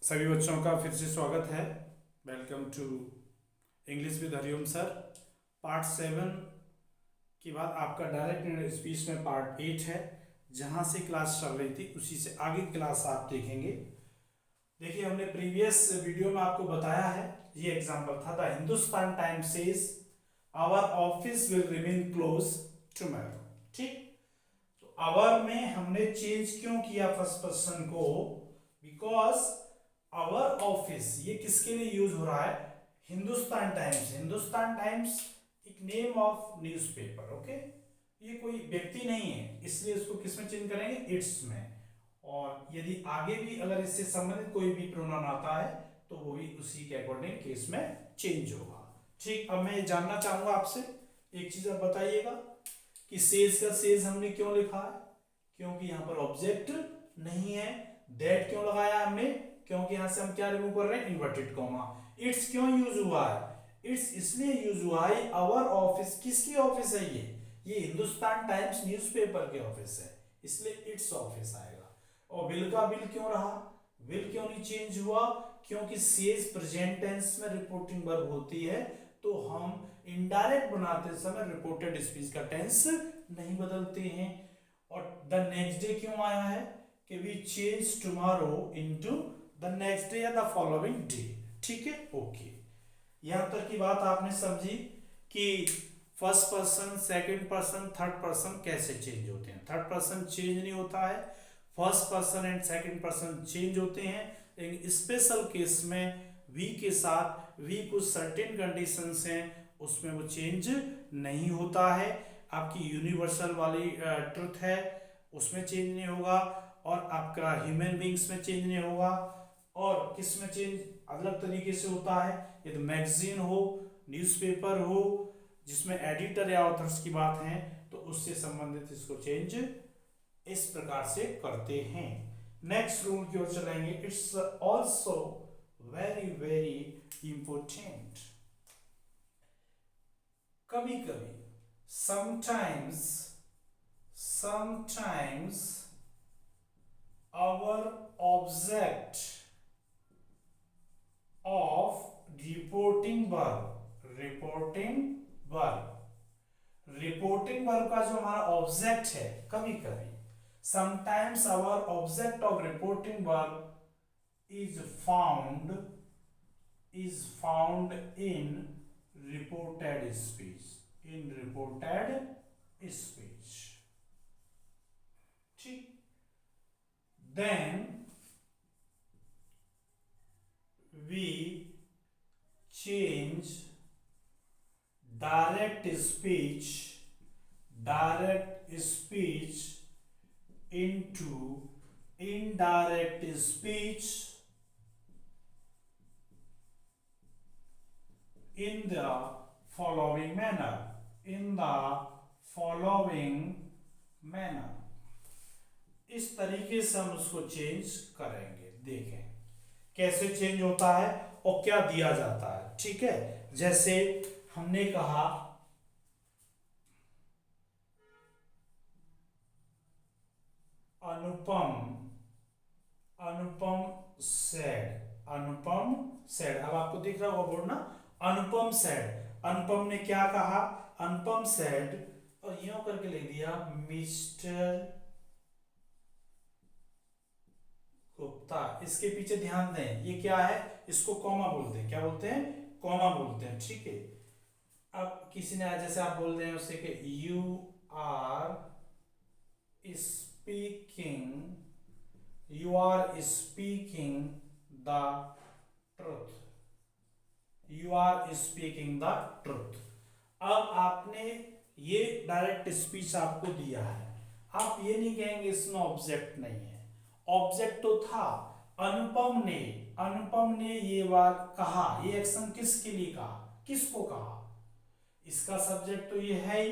सभी बच्चों का फिर से स्वागत है। Welcome to English with Hariom sir. Part 7 के बाद आपका डायरेक्ट स्पीच में पार्ट 8 है। जहाँ से क्लास चल रही थी उसी से आगे क्लास आप देखेंगे। देखिए, हमने प्रीवियस वीडियो में आपको बताया है, ये एग्जांपल था, the Hindustan times says our office will remain close tomorrow. ठीक, तो आवर में हमने चेंज क्यों किया फर्स्ट पर्सन को? बिकॉज आवर ऑफिस ये किसके लिए यूज हो रहा है? हिंदुस्तान टाइम्स। हिंदुस्तान टाइम्स एक नेम ऑफ न्यूज़पेपर। ओके, ये कोई व्यक्ति नहीं है, इसलिए इसको किस में चेंज करेंगे? इट्स में। और यदि आगे भी अगर इससे संबंधित कोई भी प्रोनाउन आता है तो वो भी उसी के अकॉर्डिंग केस में चेंज होगा। ठीक, अब मैं ये जानना चाहूंगा आपसे, एक चीज आप बताइएगा कि सेज का सेज हमने क्यों लिखा है? क्योंकि यहाँ पर ऑब्जेक्ट नहीं है। दैट क्यों लगाया हमने? क्योंकि यहां से हम क्या रिमूव कर रहे हैं? Inverted comma. इट्स क्यों यूज हुआ है? इट्स इसलिए यूज हुआ है, आवर ऑफिस किसकी ऑफिस है? ये हिंदुस्तान टाइम्स न्यूज़पेपर के ऑफिस है, इसलिए इट्स ऑफिस आएगा। और विल का विल क्यों रहा? विल क्यों नहीं चेंज हुआ? क्योंकि सेज प्रेजेंट टेंस में रिपोर्टिंग वर्ब होती है, तो हम इनडायरेक्ट बनाते समय रिपोर्टेड स्पीच का टेंस नहीं बदलते हैं। और द नेक्स्ट डे क्यों आया है कि we change tomorrow into the next day या द फॉलोइंग डे। ठीक है, ओके। यहां तक की बात आपने समझी कि first person, second person, third person कैसे चेंज होते हैं। थर्ड पर्सन चेंज नहीं होता है, first person and second person change होते हैं। लेकिन स्पेशल केस में वी के साथ, वी कुछ सर्टेन कंडीशंस हैं उसमें वो चेंज नहीं होता है। आपकी यूनिवर्सल वाली ट्रुथ है उसमें चेंज नहीं होगा, और आपका ह्यूमन बींग्स में चेंज नहीं होगा। और किस में चेंज अलग तरीके से होता है? यदि मैगजीन हो, न्यूज़पेपर हो जिसमें एडिटर या ऑथर्स की बात है, तो उससे संबंधित इसको चेंज इस प्रकार से करते हैं। नेक्स्ट रूल की ओर चलेंगे। It's also very very important. कभी कभी, sometimes, sometimes our object of reporting verb का जो हमारा ऑब्जेक्ट है, कभी कभी sometimes our object of reporting verb is found in reported speech. ठीक, then we change direct speech into indirect speech in the following manner। इस तरीके से हम उसको चेंज करेंगे। देखें कैसे चेंज होता है और क्या दिया जाता है। ठीक है, जैसे हमने कहा अनुपम सेड। अब आपको दिख रहा होगा बोर्ड ना, अनुपम सेड। अनुपम ने क्या कहा? अनुपम सेड, और यूं करके लिख दिया मिस्टर गुप्ता। इसके पीछे ध्यान दें, ये क्या है? इसको कॉमा बोलते हैं। क्या बोलते हैं? कॉमा बोलते हैं। ठीक है, अब किसी ने जैसे आप बोल रहे हैं उसे कि you are speaking the truth. अब आपने ये डायरेक्ट स्पीच आपको दिया है, आप ये नहीं कहेंगे इसमें ऑब्जेक्ट नहीं है। ऑब्जेक्ट तो था, अनुपम ने ये बात कहा, ये एक्शन किसके लिए कहा, किसको कहा? इसका सब्जेक्ट तो ये है ही,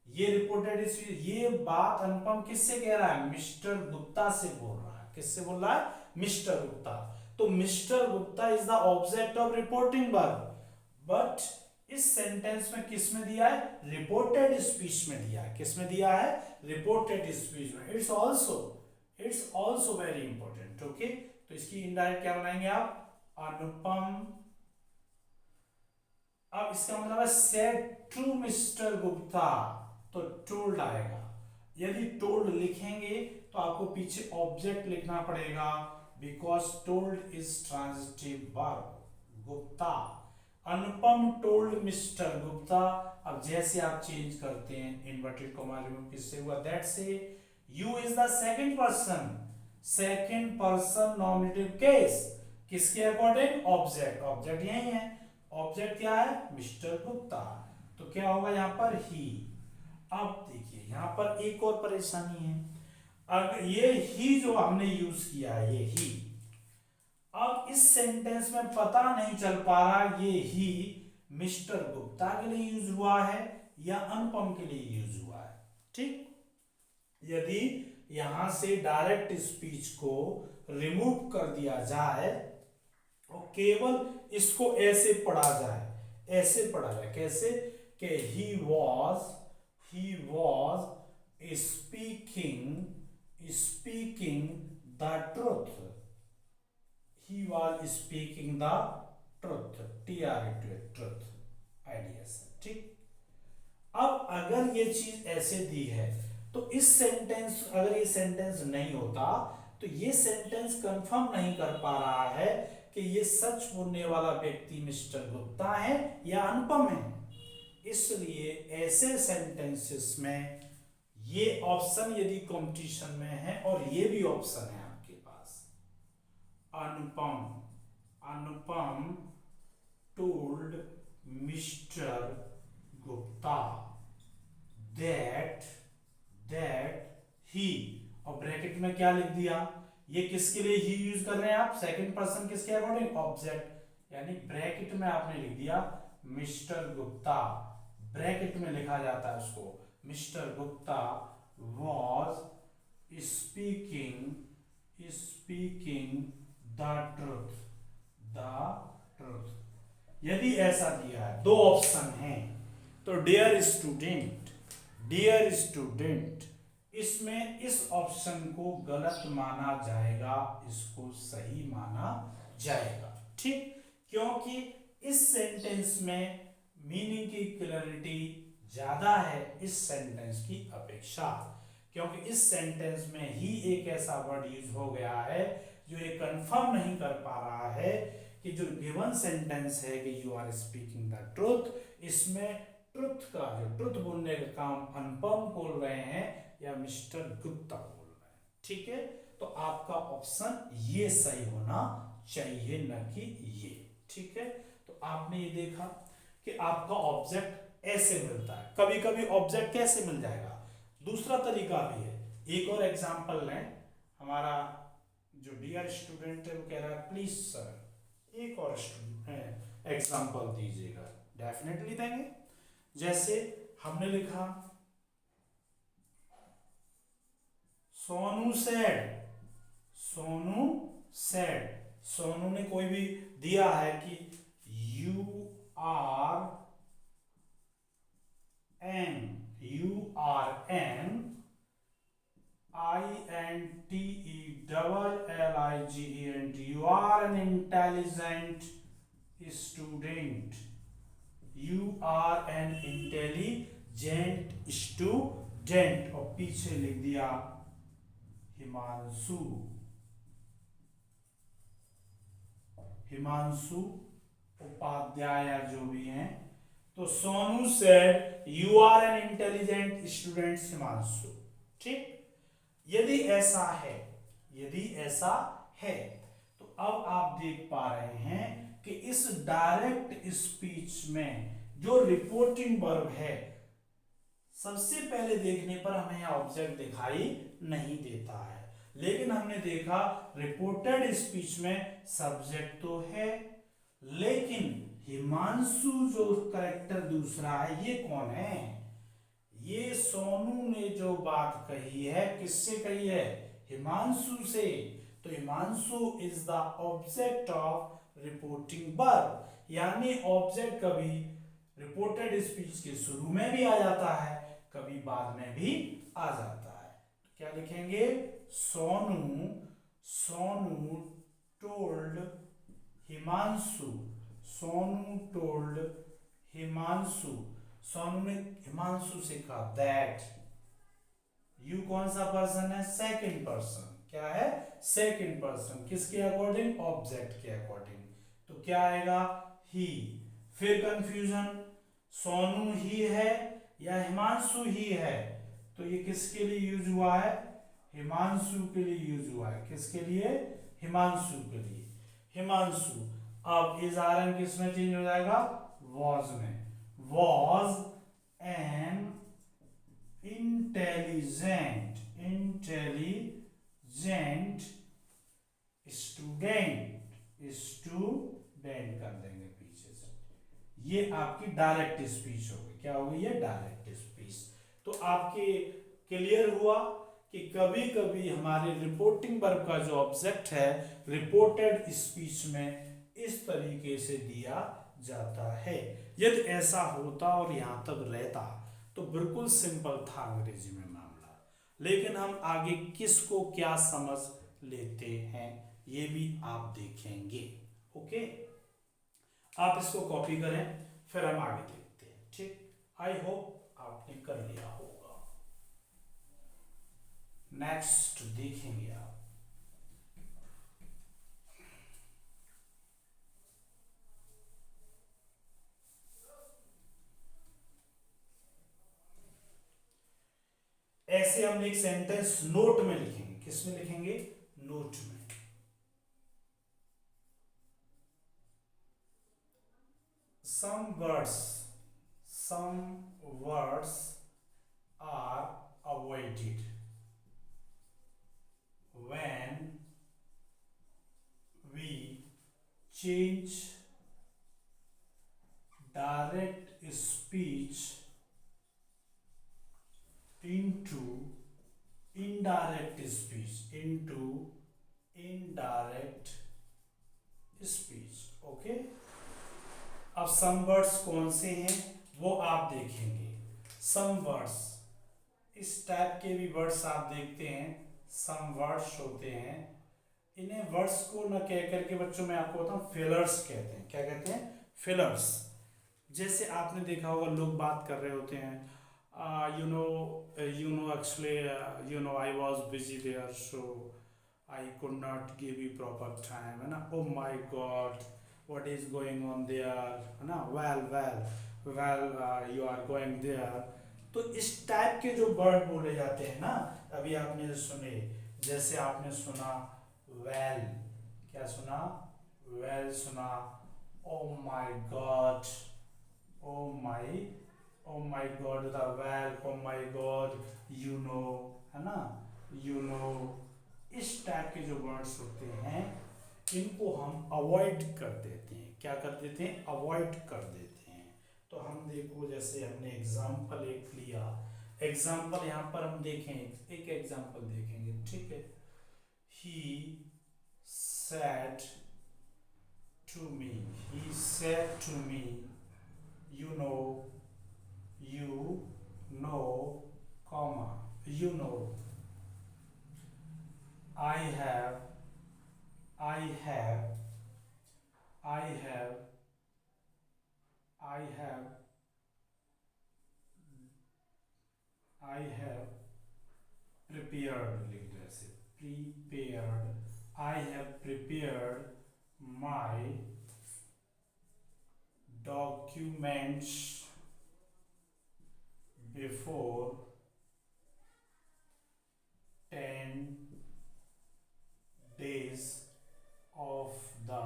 ये रिपोर्टेड स्पीच। ये बात अनुपम किससे कह रहा है? मिस्टर गुप्ता से बोल रहा है। किससे बोल रहा है? मिस्टर गुप्ता। तो mister Gupta is the object of reporting verb, but इस सेंटेंस में किस में दिया है? रिपोर्टेड स्पीच में दिया है। किस में दिया है? रिपोर्टेड स्पीच में। It's also very important. Okay, तो इसकी इनडायरेक्ट क्या बनाएंगे आप, अनुपम। अब इसका मतलब है सेड टू मिस्टर गुप्ता, तो टोल्ड आएगा। यदि टोल्ड लिखेंगे तो आपको पीछे ऑब्जेक्ट लिखना पड़ेगा, because told is transitive verb. Gupta, Anupam told mister Gupta. अब जैसे आप चेंज करते हैं इन्वर्टेड कॉमा रिमूव किससे हुआ, दैट से। You is the second person, second person nominative case, किसके अकॉर्डिंग, ऑब्जेक्ट। ऑब्जेक्ट यही है, ऑब्जेक्ट क्या है, मिस्टर गुप्ता, तो क्या होगा यहाँ पर ही। अब देखिए यहाँ पर एक और परेशानी है, अगर ये ही जो हमने यूज किया है, ये ही, अब इस सेंटेंस में पता नहीं चल पा रहा ये ही मिस्टर गुप्ता के लिए यूज हुआ है या अनुपम के लिए यूज हुआ है। ठीक, यदि यहां से डायरेक्ट स्पीच को रिमूव कर दिया जाए और केवल इसको ऐसे पढ़ा जाए, ऐसे पढ़ा जाए, कैसे, कि he was speaking the truth, he was speaking the truth, truth, idea से। ठीक, अब अगर ये चीज ऐसे दी है तो इस सेंटेंस, अगर ये सेंटेंस नहीं होता तो ये सेंटेंस कंफर्म नहीं कर पा रहा है कि ये सच बोलने वाला व्यक्ति मिस्टर गुप्ता है या अनुपम है। इसलिए ऐसे सेंटेंसेस में ये ऑप्शन यदि कंपटीशन में है और ये भी ऑप्शन है आपके पास, Anupam told mister Gupta that he, और ब्रैकेट में क्या लिख दिया, ये किसके लिए ही यूज कर रहे हैं आप, सेकंड पर्सन किसके अकॉर्डिंग, ऑब्जेक्ट, यानी ब्रैकेट में आपने लिख दिया मिस्टर गुप्ता, ब्रैकेट में लिखा जाता है उसको, mister Gupta was speaking the truth. यदि ऐसा दिया है, दो ऑप्शन हैं, तो डियर स्टूडेंट, इसमें इस ऑप्शन को गलत माना जाएगा, इसको सही माना जाएगा। ठीक, क्योंकि इस सेंटेंस में मीनिंग की क्लैरिटी ज्यादा है इस सेंटेंस की अपेक्षा, क्योंकि इस सेंटेंस में ही एक ऐसा वर्ड यूज हो गया है जो ये कंफर्म नहीं कर पा रहा है कि जो गिवन सेंटेंस है कि you are speaking the truth, इसमें ट्रुथ का, जो ट्रुथ बोलने का काम अनुपम बोल रहे हैं या मिस्टर गुप्ता बोल रहे हैं। ठीक है, तो आपका ऑप्शन ये सही होना चाहिए, न कि ये। ठीक है, तो आपने ये देखा कि आपका ऑब्जेक्ट ऐसे मिलता है, कभी कभी ऑब्जेक्ट कैसे मिल जाएगा, दूसरा तरीका भी है। एक और एग्जांपल लें, हमारा जो डियर स्टूडेंट है वो कह रहा है प्लीज सर एक और एग्जांपल दीजिएगा, डेफिनेटली देंगे। जैसे हमने लिखा सोनू सेड, सोनू ने कोई भी दिया है कि you are an INTELLIGENT, you are an intelligent student, you are an intelligent student, और पीछे लिख दिया हिमांशु उपाध्याय जो भी हैं, तो Sonu said you are an intelligent student Himanshu. ठीक, यदि ऐसा है तो अब आप देख पा रहे हैं कि इस डायरेक्ट स्पीच में जो रिपोर्टिंग वर्ब है, सबसे पहले देखने पर हमें यह ऑब्जेक्ट दिखाई नहीं देता है, लेकिन हमने देखा रिपोर्टेड स्पीच में सब्जेक्ट तो है, लेकिन हिमांशु जो कैरेक्टर दूसरा है ये कौन है, ये सोनू ने जो बात कही है किससे कही है, हिमांशु से, तो Himanshu is the object of reporting verb, यानी ऑब्जेक्ट कभी रिपोर्टेड स्पीच के शुरू में भी आ जाता है, कभी बाद में भी आ जाता है। तो क्या लिखेंगे, सोनू सोनू टोल्ड हिमांशु सोनू टोल्ड हिमांशु सोनू ने हिमांशु से कहा दैट यू कौन सा पर्सन है सेकंड पर्सन क्या है सेकंड पर्सन किसके अकॉर्डिंग ऑब्जेक्ट के अकॉर्डिंग तो क्या आएगा ही फिर कंफ्यूजन सोनू ही है या हिमांशु ही है तो ये किसके लिए यूज हुआ है हिमांशु के लिए यूज हुआ है किसके लिए हिमांशु के लिए हिमांशु अब इस आर एन किस में चेंज हो जाएगा वॉज में वॉज एन इंटेलिजेंट स्टूडेंट कर देंगे पीछे से ये आपकी डायरेक्ट स्पीच होगी क्या होगी ये डायरेक्ट स्पीच तो आपके क्लियर हुआ कि कभी कभी हमारे रिपोर्टिंग वर्ब का जो ऑब्जेक्ट है रिपोर्टेड स्पीच में इस तरीके से दिया जाता है यदि ऐसा होता और यहां तक रहता तो बिल्कुल सिंपल था अंग्रेजी में मामला लेकिन हम आगे किसको क्या समझ लेते हैं ये भी आप देखेंगे ओके आप इसको कॉपी करें फिर हम आगे देखते हैं ठीक आई होप आपने कर लिया होगा नेक्स्ट देखेंगे आप ऐसे हम एक सेंटेंस नोट में लिखेंगे किस में लिखेंगे नोट में some words are avoided when we change direct speech into indirect speech okay अब सम वर्ड्स कौन से हैं वो आप देखेंगे सम वर्ड्स इस टाइप के भी वर्ड्स आप देखते हैं सम वर्ड्स होते हैं इन्हें वर्ड्स को न कह करके बच्चों में आपको बताऊं फिलर्स कहते हैं क्या कहते हैं फिलर्स जैसे आपने देखा होगा लोग बात कर रहे होते हैं you know actually I was busy there so I could not give you proper time है ना oh my god what is going on there है ना well you are going there तो इस टाइप के जो वर्ड बोले जाते हैं ना अभी आपने सुने जैसे आपने सुना well क्या सुना well सुना oh my god the well oh my god you know है ना you know इस टाइप के जो वर्ड्स होते हैं इनको हम अवॉइड कर देते हैं क्या कर देते हैं अवॉइड कर देते हैं तो हम देखो जैसे हमने एग्जाम्पल एक लिया एग्जाम्पल यहाँ पर हम देखें एक एग्जाम्पल देखेंगे ठीक है he said to me you know comma you know I have I have prepared my documents before 10 days of the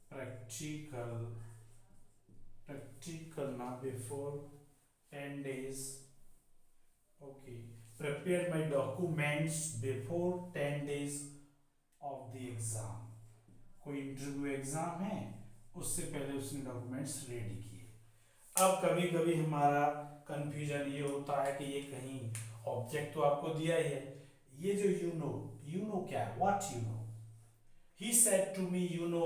practical na before 10 days okay prepared my documents before 10 days of the exam कोई interview exam है उससे पहले उसने documents ready किए अब कभी कभी हमारा कंफ्यूजन ये होता है कि ये कहीं ऑब्जेक्ट तो आपको दिया ही है ये जो यू नो क्या है what you know he said to me you no